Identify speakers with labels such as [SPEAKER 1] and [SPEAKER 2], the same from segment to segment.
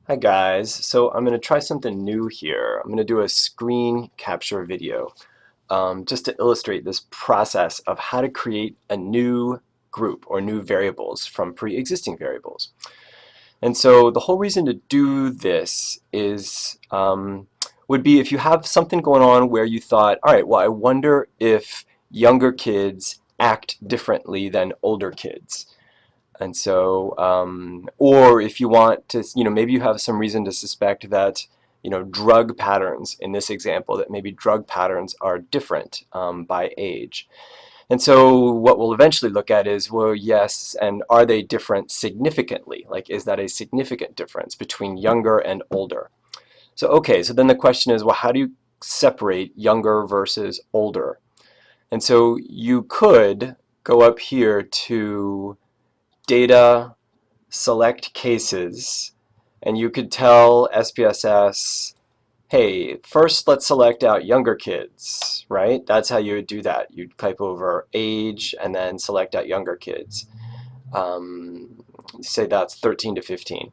[SPEAKER 1] Hi guys, so I'm going to try something new here. I'm going to do a screen capture video just to illustrate this process of how to create a new group or new variables from pre-existing variables. And so the whole reason to do this is would be if you have something going on where you thought, all right, well, I wonder if younger kids act differently than older kids. And so, or if you want to, maybe you have some reason to suspect that, drug patterns in this example, that maybe drug patterns are different by age. And so what we'll eventually look at is, well, yes, and are they different significantly? Like, is that a significant difference between younger and older? So, okay, so then the question is, well, how do you separate younger versus older? And so you could go up here to data, select cases, and you could tell SPSS, hey, first let's select out younger kids, right? That's how you would do that. You'd type over age and then select out younger kids. Say that's 13 to 15.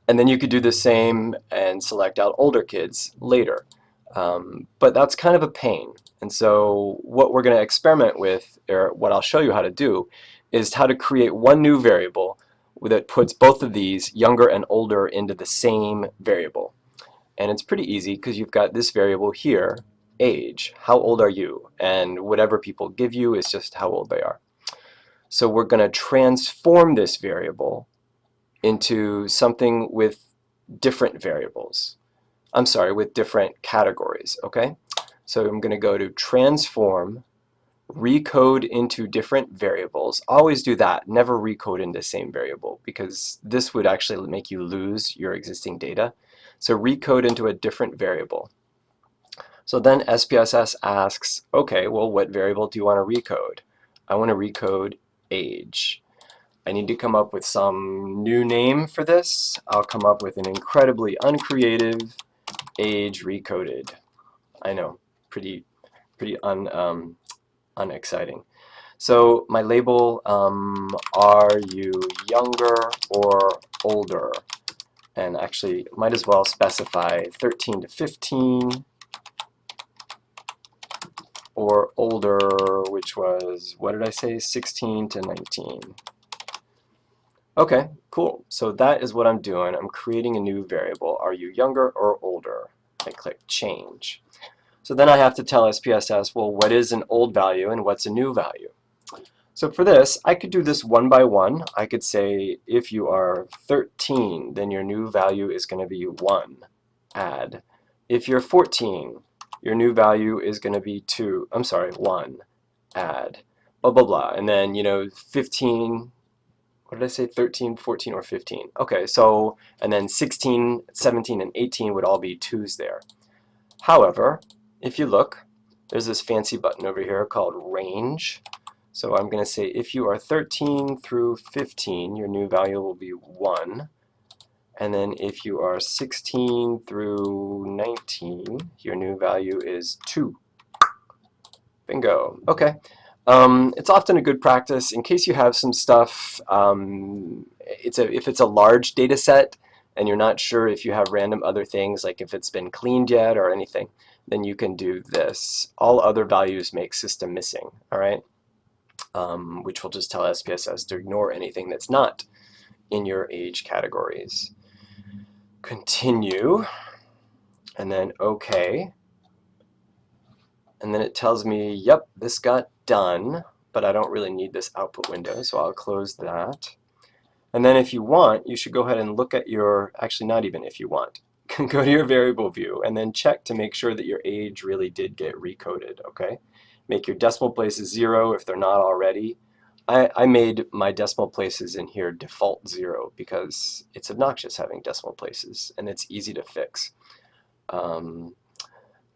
[SPEAKER 1] And then you could do the same and select out older kids later. But that's kind of a pain. And so what we're going to experiment with, or what I'll show you how to do, is how to create one new variable that puts both of these, younger and older, into the same variable. And it's pretty easy because you've got this variable here, age. How old are you? And whatever people give you is just how old they are. So we're going to transform this variable into something with different variables. I'm sorry, with different categories, okay? So I'm going to go to transform, recode into different variables. Always do that, never recode into the same variable, because this would actually make you lose your existing data. So recode into a different variable. So then SPSS asks, okay, well, what variable do you want to recode? I want to recode age. I need to come up with some new name for this. I'll come up with an incredibly uncreative age recoded. I know, pretty unexciting. So my label, are you younger or older? And actually, might as well specify 13 to 15 or older, which was, what did I say, 16 to 19. Okay, cool. So that is what I'm doing. I'm creating a new variable. Are you younger or older? I click change. So then I have to tell SPSS, well, what is an old value and what's a new value? So for this, I could do this one by one. I could say if you are 13, then your new value is going to be 1, add. If you're 14, your new value is going to be 1, add. Blah, blah, blah. And then, 15, what did I say, 13, 14, or 15? Okay, so, and then 16, 17, and 18 would all be 2's there. However, if you look, there's this fancy button over here called range. So I'm going to say if you are 13 through 15, your new value will be 1. And then if you are 16 through 19, your new value is 2. Bingo. Okay. It's often a good practice in case you have some stuff, if it's a large data set and you're not sure if you have random other things, like if it's been cleaned yet or anything, then you can do this. All other values make system missing, all right? Which will just tell SPSS to ignore anything that's not in your age categories. Continue, and then OK. And then it tells me, yep, this got done, but I don't really need this output window, so I'll close that. And then if you want, you should go ahead and look at your, actually not even if you want, go to your variable view and then check to make sure that your age really did get recoded, okay? Make your decimal places 0 if they're not already. I made my decimal places in here default 0 because it's obnoxious having decimal places and it's easy to fix. And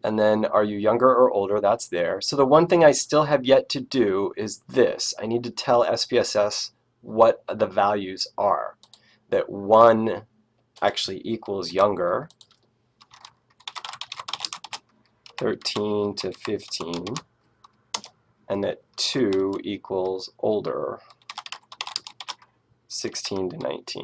[SPEAKER 1] then are you younger or older? That's there. So the one thing I still have yet to do is this. I need to tell SPSS what the values are. That 1 actually equals younger, 13 to 15, and that 2 equals older, 16 to 19.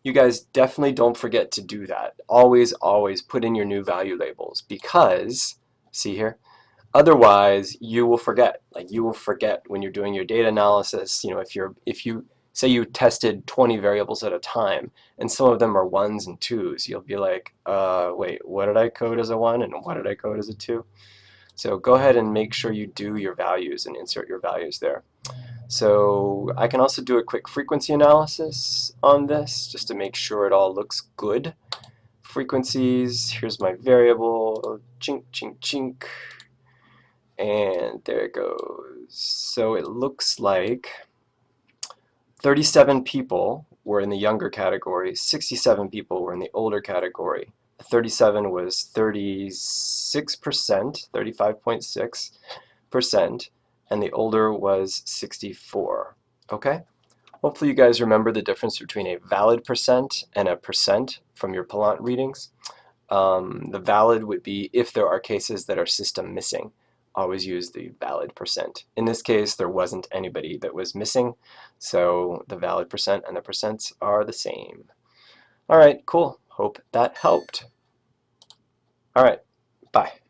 [SPEAKER 1] you guys definitely don't forget to do that. Always, always put in your new value labels because, see here, otherwise you will forget. Like you will forget when you're doing your data analysis. You know, if you say you tested 20 variables at a time and some of them are ones and twos, you'll be like, wait, what did I code as a one and what did I code as a two? So go ahead and make sure you do your values and insert your values there. So I can also do a quick frequency analysis on this just to make sure it all looks good. Frequencies, here's my variable, chink, chink, chink, and there it goes. So it looks like 37 people were in the younger category, 67 people were in the older category. 37 was 36%, 35.6%, and the older was 64. Okay? Hopefully you guys remember the difference between a valid percent and a percent from your Palant readings. The valid would be if there are cases that are system missing. Always use the valid percent. In this case, there wasn't anybody that was missing, so the valid percent and the percents are the same. All right, cool. Hope that helped. All right, bye.